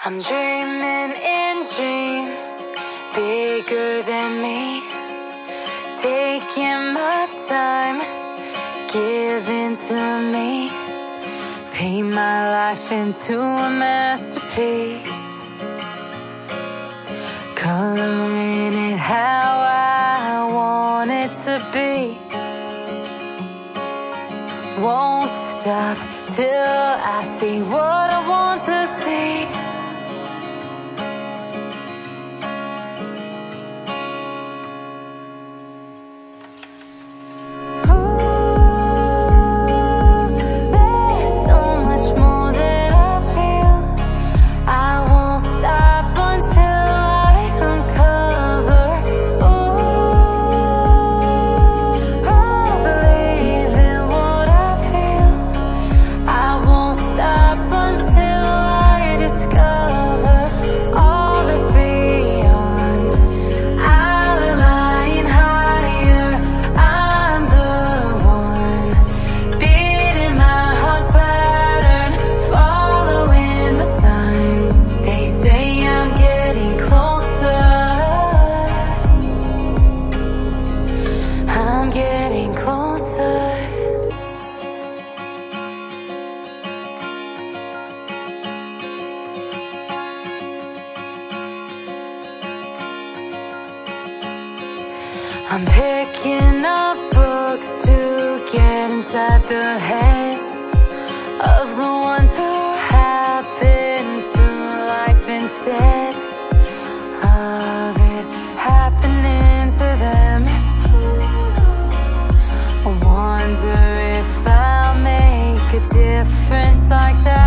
I'm dreaming in dreams bigger than me, taking my time, giving to me, paint my life into a masterpiece, coloring it how I want it to be. Won't stop till I see what I want to see. I'm picking up books to get inside the heads of the ones who happen to life instead of it happening to them. I wonder if I'll make a difference like that.